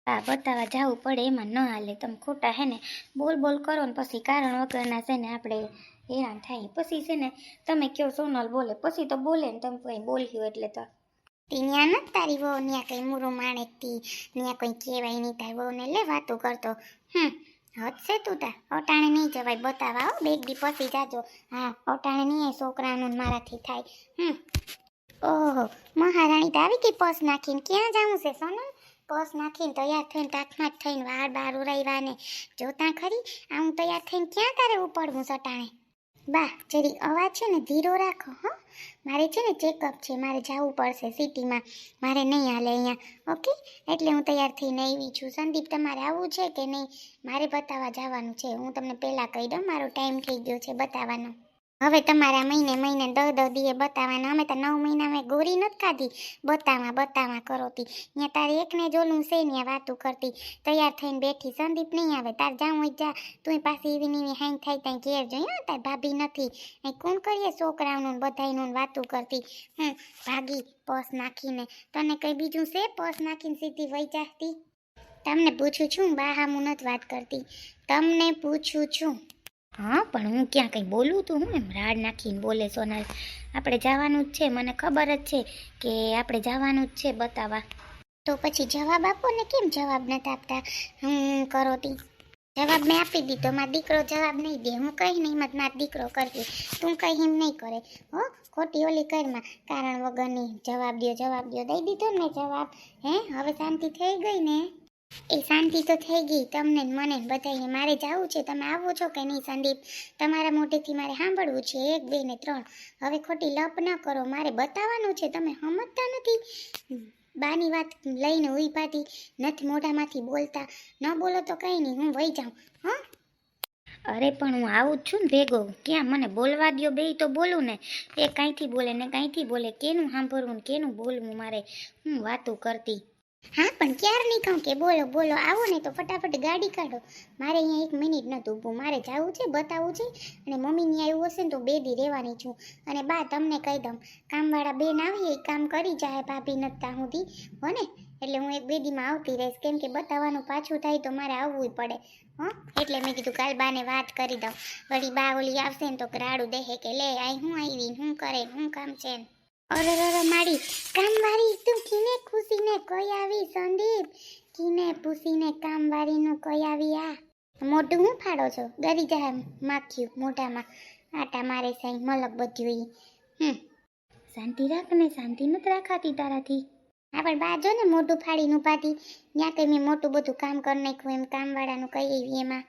હા, બતાવવા જવું પડે એમાં ન હાલે. તમે ખોટા હે ને બોલ બોલ કરો ને પછી કારણ વગરના છે ને આપણે હેરાન થાય. પછી છે ને તમે કયો સોનલ બોલે પછી તો બોલે ને તમે કંઈ બોલ્યું એટલે તો ત્યાં નથી તારી વહુ ત્યાં કંઈ મૂરું માણેકતી ત્યાં કંઈ કહેવાય નહીં તારી વહુને લે વાતું કરતો. હદશે તું તા અટાણે નહીં જવાય બતાવા હો બેગ દી પછી જાજો. હા, અટાણે નહીં છોકરાનું મારાથી થાય. ઓહો, મહારાણી તો આવી ગઈ પર્સ નાખીને. ક્યાં જવું છે સોનલ? પર્સ નાખીને તૈયાર થઈને તાકમાં થઈને વાળ બાર ઉરાવ્યા ને જોતા ખરી આ હું તૈયાર થઈને ક્યાં તારે ઉપડવું સટાણે? બા જરી અવાજ છે ને ધીરો રાખો. હા, મારે છે ને ચેકઅપ છે, મારે જવું પડશે સિટીમાં, મારે નહીં હાલે અહીંયા. ઓકે, એટલે હું તૈયાર થઈને આવી છું. સંદીપ તમારે આવવું છે કે નહીં? મારે બતાવવા જવાનું છે. હું તમને પહેલાં કહી દઉં, મારો ટાઈમ થઈ ગયો છે બતાવવાનો. હવે તમારા મહિને 10 દીએ બતાવવાના. અમે તો 9 મહિના મેં ગોરી નથી ખાધી બતાવા કરોતી. ત્યાં તારે એકને જ ઓલું છે ત્યાં વાતું કરતી તૈયાર થઈને બેઠી. સંદીપ નહીં આવે, તાર જાઉં હોય જા. તું પાછી એવી નીવી હાઈ થાય ત્યાં ઘેર જોઈ. તાર ભાભી નથી અહીં કોણ કરીએ છોકરાઓનું બધાયનું વાતું કરતી. ભાગી પર્સ નાખીને. તને કંઈ બીજું છે પર્સ નાખીને સીધી વહી જાતી? તમને પૂછું છું, બા હામું નથી વાત કરતી, તમને પૂછું છું. હા, પણ હું ક્યાં કંઈ બોલું તું હું એમ રાડ નાખીને બોલે સોનલ. આપણે જવાનું જ છે, મને ખબર જ છે કે આપણે જવાનું જ છે બતાવવા. તો પછી જવાબ આપો ને, કેમ જવાબ નથી આપતા? કરોતી જવાબ મેં આપી દીધો. મારો દીકરો જવાબ નહીં દે. હું કહીશ નહીં મત મારો દીકરો કરતી, તું કઈ એમ નહીં કરે હો. ખોટી ઓલી કરમાં કારણ વગરની જવાબ દઈ દીધો ને મેં જવાબ. હવે શાંતિ થઈ ગઈ ને? એ શાંતિ તો થઈ ગઈ તમને મને બધાને. મારે જવું છે, તમે આવો છો કે નહીં સંદીપ? તમારા મોઢેથી મારે સાંભળવું છે 1 2 ને 3. હવે ખોટી લપ ન કરો, મારે બતાવવાનું છે. તમે સમજતા નથી. બાની વાત લઈને ઉઈપાતી નથી, મોઢામાંથી બોલતા. ન બોલો તો કંઈ નહીં, હું વહી જાઉં. હા, અરે પણ હું આવું જ છું ને ભેગો. ક્યાં મને બોલવા દ્યો, બે તો બોલું ને. એ કાંઈથી બોલે ને કાંઈથી બોલે, કેનું સાંભળવું ને કેનું બોલવું મારે? હું વાતું કરતી. હા, પણ ક્યારે નહીં કહું કે બોલો બોલો. આવો ને તો ફટાફટ ગાડી કાઢો. મારે અહીંયા 1 મિનિટ નથી ઊભું, મારે જવું છે, બતાવવું છે. અને મમ્મીની આવ્યું હશે ને તો 2 દી રહેવાની છું. અને બા તમને કહી દઉં, કામવાળા બેન આવીએ કામ કરી જાય ભાભી નથી ત્યાં સુધી હો ને. એટલે હું 1 2 દીમાં આવતી રહીશ, કેમ કે બતાવવાનું પાછું થાય તો મારે આવવું પડે. એટલે મેં કીધું કાલ બાને વાત કરી દઉં. વળી બા ઓલી આવશે ને તો રાડું દેહે કે લે આઈ હું આવી, હું કરે, હું કામ છે. અરે મારી કામવાળી તું કીને ખુશીને કઈ આવી સંદીપ? કીને પૂછીને કામવાળીનું કઈ આવી? આ મોઢું હું ફાડો છો? ગરી જા માખ્યું મોઢામાં આટા મારે સાઈ મલક બધ્યું. શાંતિ રાખ ને, શાંતિ નથી રાખાતી તારાથી. પણ બાજો ને મોઢું ફાડીને ઉપાતી ત્યાં કઈ મેં મોટું બધું કામ કરી નાખ્યું એમ કામવાળાનું કઈ એવી એમાં.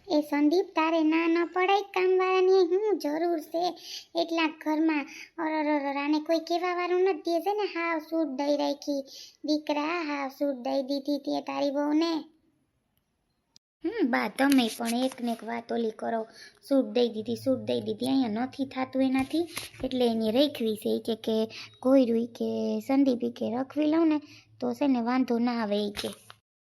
એ સંદીપ તારે ના ન પડાય કામવાળાની હું જરૂર છે એટલા ઘરમાં? આને કોઈ કહેવા વાળું નથી દે છે ને. હાવ સૂટ દઈ રાખી દીકરા, હાવ સૂટ દઈ દીધી તે તારી બહુને. બા તમે પણ એકને એક વાત ઓલી કરો. સૂટ દઈ દીધી અહીંયા નથી થતું એનાથી, એટલે એની રખવી છે. કે કોયરું કે સંદીપ કે રખવી લઉં ને તો છે ને વાંધો ના આવે કે.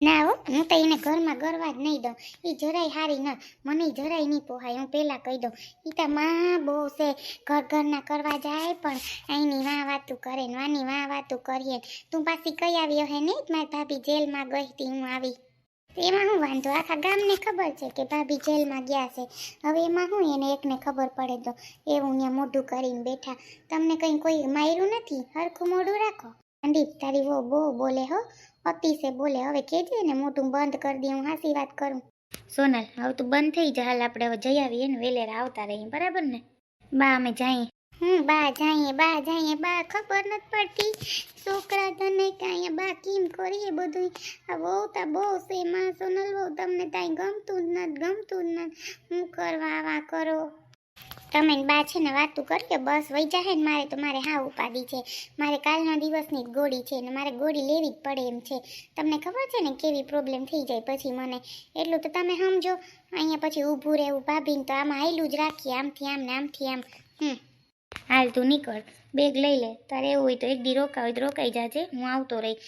ના હો, હું તો એને ઘરમાં ગરવા જ નહીં દઉં. એ જરાય હારી ન, મને જરાય નહીં પોહાય. હું પહેલાં કહી દઉં, એ તો માં બહુ છે, ઘરના કરવા જાય પણ અહીંની વાતું કરે ને વાની વાતું કરીએ. તું પાછી કઈ આવી હે નહીં? મારી ભાભી જેલમાં ગઈ હતી, હું આવી. એમાં શું વાંધો? આખા ગામને ખબર છે કે ભાભી જેલમાં ગયા છે. હવે એમાં શું એને એકને ખબર પડે તો એવું ત્યાં મોઢું કરીને બેઠા. તમને કંઈ કોઈ માર્યું નથી? હરખું મોઢું રાખો. સંદીપ તારી બહુ બોલે હો, અતિશે બોલે. હવે કહેજે ને મોઢું બંધ કરી દે, હું હાસી વાત કરું. સોનલ હવે તું બંધ થઈ જા. હાલ આપણે હવે જઈ આવીએ ને, વેલેરા આવતા રહીએ, બરાબર ને? બા અમે જઈએ. બા જઈએ. બા ખબર નથી પડતી છોકરા તને કાંઈ બા કેમ કરીએ બધું. આ બહુ તા બહુ છે માં સોનલ બહુ. તમને તાઈ ગમતું જ નથી. હું કરવા આવા કરો તમે બા છે ને વાતું કરીએ બસ વહી જાય ને. મારે હા ઉપાડી છે. મારે કાલના દિવસની જ ગોળી છે ને મારે ગોળી લેવી જ પડે એમ છે. તમને ખબર છે ને કેવી પ્રોબ્લેમ થઈ જાય પછી મને. એટલું તો તમે સમજો. અહીંયા પછી ઊભું રહેવું ભાભીને તો આમાં હાયલું જ રાખીએ, આમથી આમ ને આમથી આમ. હાલ તું નીકળ, બેગ લઈ લે. તારે એવું હોય તો 1 દી રોકાવ તો રોકાઈ જાજે, હું આવતો રહી.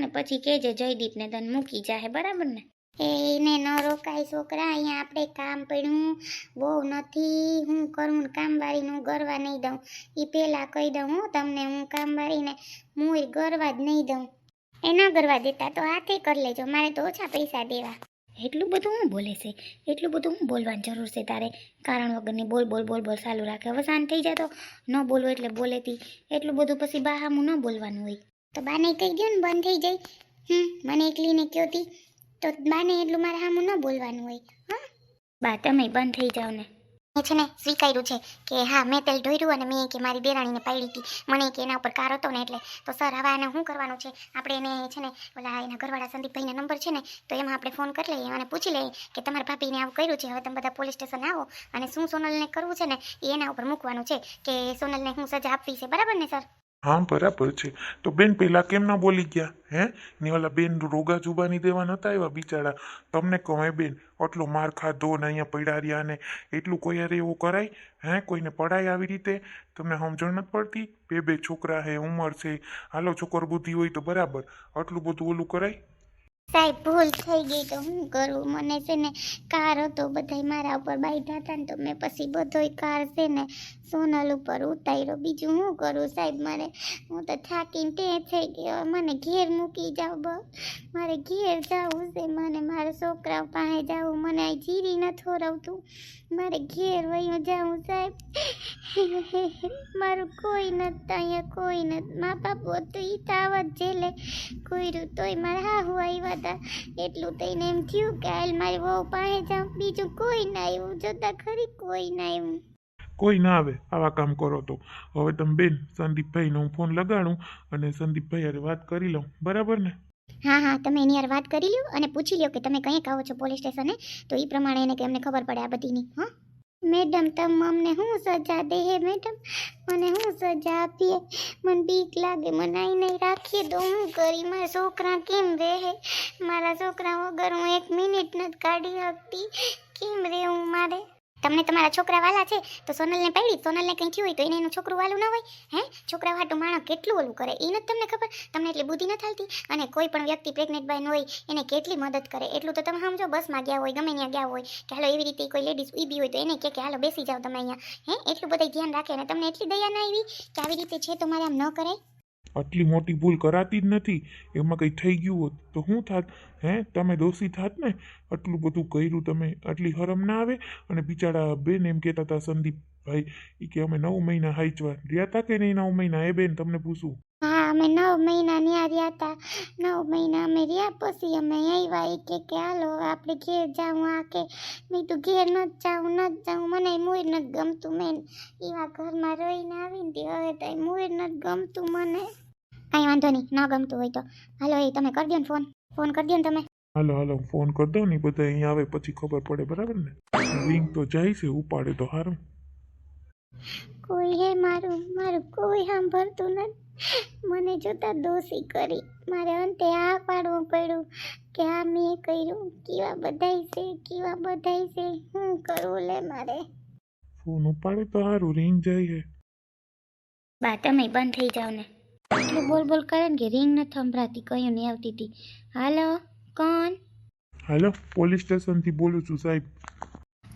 ને પછી કહેજે જયદીપને તને મૂકી જાહે, બરાબર ને? એને ન રોકાય છોકરા, અહીંયા આપણે કામ પડ્યું બહુ નથી. હું કરું ને કામવાળીનું ગરવા નહીં દઉં. એ પહેલાં કહી દઉં હું તમને, હું કામવાળીને હું ગરવા જ નહીં દઉં. એ ન કરવા દેતા તો હાથે કરી લેજો, મારે તો ઓછા પૈસા દેવા. એટલું બધું હું બોલે છે, એટલું બધું હું બોલવાની જરૂર છે તારે? કારણ વગરની બોલ બોલ બોલ બોલ ચાલુ રાખે. હવે શાંત થઈ જાય તો ન બોલવું એટલે બોલેતી. એટલું બધું પછી બહામું ન બોલવાનું હોય. તો બાને કહી દો ને બંધ થઈ જાય. મને એકલીને કયોતી તો બાને એટલું મારા સામું ન બોલવાનું હોય. હા બા તમે બંધ થઈ જાઓ ને. એ છે ને સ્વીકાર્યું છે કે હા મેં તેલ ઢોર્યું અને મેં કે મારી દેરાણીને પાડી હતી, મને કે એના ઉપર કાર હતો ને એટલે. તો સર હવે આને શું કરવાનું છે? આપણે એને છે ને ઓલા એના ઘરવાળા સંદીપભાઈના નંબર છે ને, તો એમાં આપણે ફોન કરી લઈએ અને પૂછી લઈએ કે તમારા ભાભીને આવું કર્યું છે, હવે તમે બધા પોલીસ સ્ટેશન આવો અને શું સોનલને કરવું છે ને એ એના ઉપર મૂકવાનું છે કે સોનલને હું સજા આપવી છે. બરાબર ને સર? હા બરાબર છે. તો બેન પહેલા કેમ ના બોલી ગયા? હે ને ઓલા બેન રોગા જુબાની દેવા નતા આવ્યા બિચારા? તમને કહો બેન, આટલો માર ખાધો ને અહીંયા પડ્યા રહ્યા ને એટલું કોઈ યાર એવું કરાય? હે કોઈને પડાય આવી રીતે? તમને સમજણ નથી પડતી? બે છોકરા હે, ઉંમર છે, હાલો છોકર બુદ્ધિ હોય તો બરાબર, આટલું બધું ઓલું કરાય? સાહેબ ભૂલ થઈ ગઈ તો શું કરું? મને છે ને કાર હતો, બધા મારા ઉપર બાંધ્યા હતા ને તો મેં પછી બધોય કાર છે ને સોનલ ઉપર ઉતાર્યો. બીજું શું કરું સાહેબ? હું તો થાકીને તે થઈ ગયો. મને ઘેર મૂકી જાઓ બસ, મારે ઘેર જવું છે. મને મારા છોકરાઓ પાસે જવું, મને આ જીરી નથી ખોરવતું, મારે ઘેર વયું જાઉં સાહેબ. મારું કોઈ નથી અહીંયા, કોઈ નથી. મા બાપ હતું એ તો આવા જ જેલે કોઈરું, તોય મારા હાહુ આવ્યા હતા એટલું થઈને એમ થયું કે હાલ મારી વહુ પાસે જાઉં. બીજું કોઈ ના આવ્યું, જોતા ખરી કોઈ ના આવ્યું. કોઈ ના આવે આવા કામ કરો તો. હવે તમે બેન સંદીપભાઈને હું ફોન લગાડું અને સંદીપભાઈ હારે વાત કરી લઉં, બરાબર ને? હા તમે એની યાર વાત કરી લ્યો અને પૂછી લ્યો કે તમે કંઈક આવો છો પોલીસ સ્ટેશને, તો એ પ્રમાણે એને કે અમને ખબર પડે આ બધીની. હા મેડમ તમે અમને શું સજા દે હે મેડમ? મને શું સજા આપીએ? મને બીક લાગે, મને અહીં નહીં રાખીએ તો હું કરી? મારા છોકરા કેમ રહે? મારા છોકરા વગર હું 1 મિનિટ નથી કાઢી શકતી. કેમ રહેવું મારે? તમને તમારા છોકરા વાલા છે તો સોનલને પાડી, સોનલને કંઈ થયું હોય તો એને એનું છોકરું વાલું ન હોય? હે છોકરા વાટું માણસ કેટલું ઓલું કરે એ નથી તમને ખબર? તમને એટલી બુદ્ધિ નથી હાલતી? અને કોઈ પણ વ્યક્તિ પ્રેગ્નેન્ટ બાય હોય એને કેટલી મદદ કરે એટલું તો તમે સમજો. બસમાં ગયા હોય, ગમે ત્યાં ગયા હોય કે હાલો એવી રીતે કોઈ લેડીઝ ઊભી હોય તો એને કે હાલો બેસી જાઓ તમે અહીંયા. હે એટલું બધું ધ્યાન રાખે અને તમને એટલી દયા ના આવી કે આવી રીતે છે તો મારે આમ ન કરાય? આટલી મોટી ભૂલ કરાતી જ નથી. એમાં કંઈ થઈ ગયું હોત તો શું થાત? હે તમે દોષી થાત ને? આટલું બધું કર્યું તમે, આટલી શરમ ના આવે? અને બિચારા બેન એમ કહેતા હતા સંદીપભાઈ એ કે અમે 9 મહિના હાઈચવા રહ્યા હતા કે નહીં? 9 મહિના એ બેન તમને પૂછું? હા અમે 9 મહિના ત્યાં રહ્યા હતા. 9 મહિના અમે રહ્યા પછી અમે આવ્યા. એ કે હાલો આપણે ઘેર જાઉં. આ કે મેં તું ઘેર નથી જાઉં, મને મોર નથી ગમતું. મેં એવા ઘરમાં રહીને આવીને તે હવે તો મોર નથી ગમતું મને. કાંઈ વાંધો નહીં, ન ગમતું હોય તો હાલો એ તમે કરી દો ને ફોન કરી દો ને તમે. હાલો ફોન કરી દો ને, બધા અહીંયા આવે પછી ખબર પડે, બરાબર ને? રિંગ તો જાય છે, ઉપાડે તો સારું. કોઈ હે મારું કોઈ સાંભળતું નથી. મને જોતા દોષી કરી મારે અંતે આ પાડવું પડ્યું કે આ મેં કર્યું. કેવા બધાય છે શું કરવું લે મારે? ફોન ઉપાડે તો સારું, રિંગ જાય છે. બા તમે બંધ થઈ જાવ ને. એટલું બોલ કરે ને કે રિંગ નથી સંભળાતી, કયું નહીં આવતી હતી. હાલો કોણ? હાલો પોલીસ સ્ટેશનથી બોલું છું સાહેબ.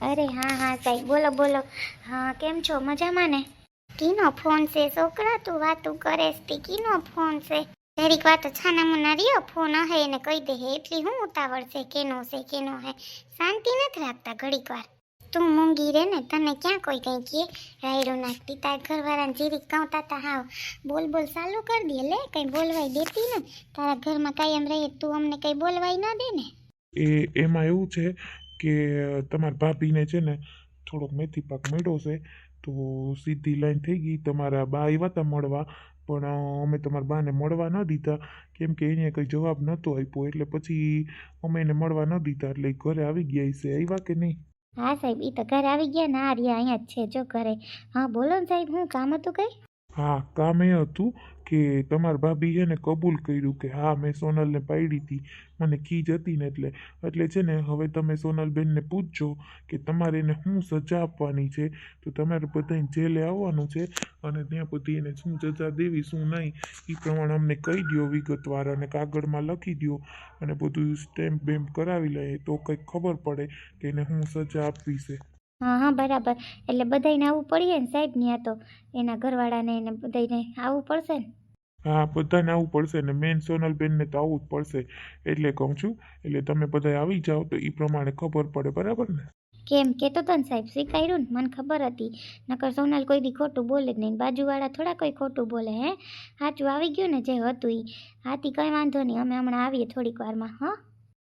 અરે હા સાહેબ બોલો. હા કેમ છો? મજામાં ને? કીનો ફોન છે છોકરા? તું વાતું કરે છે? કીનો ફોન છે? જરીક વાત છાના મુના રહ્યો, ફોન હે એને કહી દે. એટલી હું ઉતાવળ છે? કેનો હે? શાંતિ નથી રાખતા ઘડીક વાર? તું મૂંગી રે ને, તને ક્યાં કોઈ કંઈ કહે? રાયડું નાખતી તાર ઘરવાળાને જીરીક કહતા તા હાવ બોલ ચાલુ કરી દે. લે કંઈ બોલવાય દેતી ને? તારા ઘરમાં કાયમ રહીએ તું અમને કંઈ બોલવાય ના દે ને? એમાં એવું છે કે તમારા ભાભીને છે ને થોડોક મેથી પાક મળ્યો છે તો સીધી લાઈન થઈ ગઈ. તમારા બા આવ્યા હતા મળવા, પણ અમે તમારા બાને મળવા ન દીધા કેમ કે એને કંઈ જવાબ નહોતો આપ્યો, એટલે પછી અમે એને મળવા ન દીધા. એટલે ઘરે આવી ગયા છે. આવ્યા કે નહીં? હા સાહેબ એ તો ઘરે આવી ગયા ને. આ રહ્યા અહીંયા જ છે જો ઘરે. હા બોલો ને સાહેબ, હું કામ હતું કંઈ? હા કામ એ હતું કે તમારા ભાભી છે ને કબૂલ કર્યું કે હા મેં સોનલને પાડી હતી, મને ખીજ હતી ને એટલે છે ને હવે તમે સોનલબેનને પૂછજો કે તમારે એને શું સજા આપવાની છે. તો તમારે બધાને જેલે આવવાનું છે અને ત્યાં બધી એને શું સજા દેવી શું નહીં એ પ્રમાણે અમને કહી દો વિગતવાર અને કાગળમાં લખી દો અને બધું સ્ટેમ્પ બેમ્પ કરાવી લઈએ તો કંઈક ખબર પડે કે એને શું સજા આપવી છે. હા બરાબર. એટલે બધાને આવવું પડીએ ને સાહેબ? ત્યાં તો એના ઘરવાળાને એને બધાને આવવું પડશે ને? હા બધાને આવવું પડશે ને મેન સોનલબેનને તો આવવું જ પડશે એટલે કહું છું એટલે તમે બધા આવી જાઓ તો એ પ્રમાણે ખબર પડે બરાબર ને. કેમ કેતો તો ને સાહેબ સ્વીકાર્યું ને, મને ખબર હતી. નકર સોનલ કોઈ દી ખોટું બોલે જ નહીં, બાજુવાળા થોડા કોઈ ખોટું બોલે હે. સાચું આવી ગયું ને જે હતું એ. હાથી કંઈ વાંધો નહીં, અમે હમણાં આવીએ થોડીક વારમાં. હા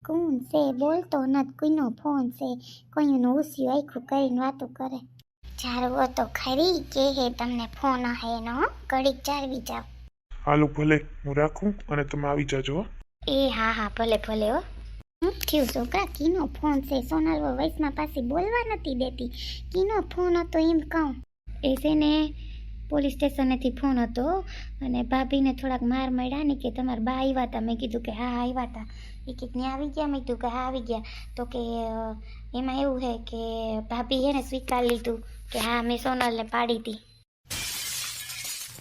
કોણ છે બોલતો નથી, કોઈનો ફોન છે, કોઈનું ઉસ્યું આખું કરીને વાતો કરે. ચારવો તો ખરી કે હે તમને ફોન હે નો ઘડીક ચારવી જાવ. હાલો ભલે હું રાખું અને તમે આવી જાજો હો. એ હા હા ભલે ભલે હો. શું થયું છોકરા, કીનો ફોન છે? સોનલ વયસમાં પાછી બોલવા નથી દેતી. કીનો ફોન હતો એમ કહું? એ છે ને પોલીસ સ્ટેશનેથી ફોન હતો અને ભાભીને થોડાક માર મળ્યા ને કે તમારા બા આવ્યા હતા. મેં કીધું કે હા આવ્યા હતા. એ કે ત્યાં આવી ગયા? મેં કીધું કે હા આવી ગયા. તો કે એમાં એવું છે કે ભાભી હે ને સ્વીકાર લીધું કે હા મેં સોનલને પાડી હતી.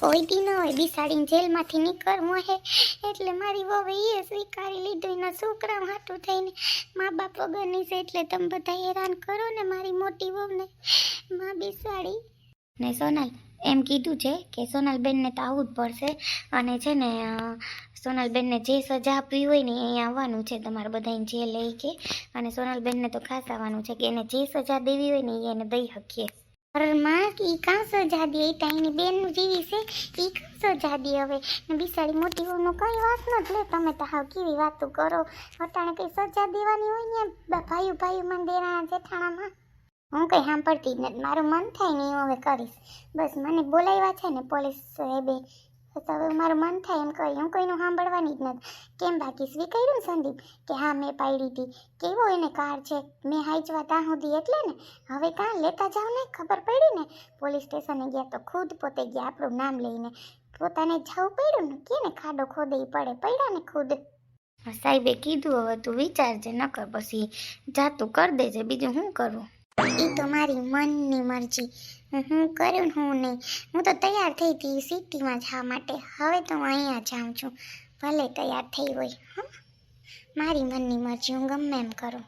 કોઈ દી ન હોય બિસાડીને જેલમાંથી નીકળવું હે એટલે મારી વહુએ એ સ્વીકારી લીધું. એના છોકરા હાટું થઈને મા બાપ વગરની છે એટલે તમે બધા હેરાન કરો ને મારી મોટી વહુને. માં બિસાડી ને સોનલ એમ કીધું છે કે સોનલબેનને તો આવવું જ પડશે અને છે ને સોનલબેનને જે સજા આપવી હોય ને અહીંયા આવવાનું છે તમારે બધાને જે લઈ કે. અને સોનલબેનને તો ખાસ આવવાનું છે કે એને જે સજા દેવી હોય ને એ એને દઈ શકીએ. અરે માં ઈ કાં સજા દે? એ એની બેનનું જેવી છે ઈ કાં સજા દે? હવે ને બિસાડી મોટી વહુનો કઈ વાત નથી લે. તમે તો હાવ કેવી વાતો કરો. અટાણે કઈ સજા દેવાની હોય ને ભાઈઓમાં દેરાણા જેઠાણામાં. હું કઈ સાંભળતી જ નથી. મારું મન થાય ને હું હવે કરીશ. બસ મને બોલાવ્યા છે ને પોલીસ સાહેબે, હવે મારું મન થાય એમ કરી હું કોઈનું સાંભળવાની જ નથી. કેમ બાકી સ્વીકાર્યું સંદીપ કે હા મેં પાડી હતી? કેવો એને કાર છે મેં હાઈચવા ત્યાં સુધી એટલે ને હવે કાં લેતા જાવ ને. ખબર પડી ને પોલીસ સ્ટેશને ગયા તો ખુદ પોતે ગયા આપણું નામ લઈને. પોતાને જવું પડ્યું ને કે ને ખાડો ખોદે પડે પડ્યા ને ખુદ. સાહેબે કીધું હવે તું વિચારજે, નકર પછી જાતું કરી દેજે. બીજું શું કરવું? એ તો મારી મનની મરજી. હું કર્યું ને હું નહીં. હું તો તૈયાર થઈ હતી સિટીમાં જવા માટે. હવે તો હું અહીંયા જાઉં છું. ભલે તૈયાર થઈ હોય. હા મારી મનની મરજી, હું ગમે એમ કરું.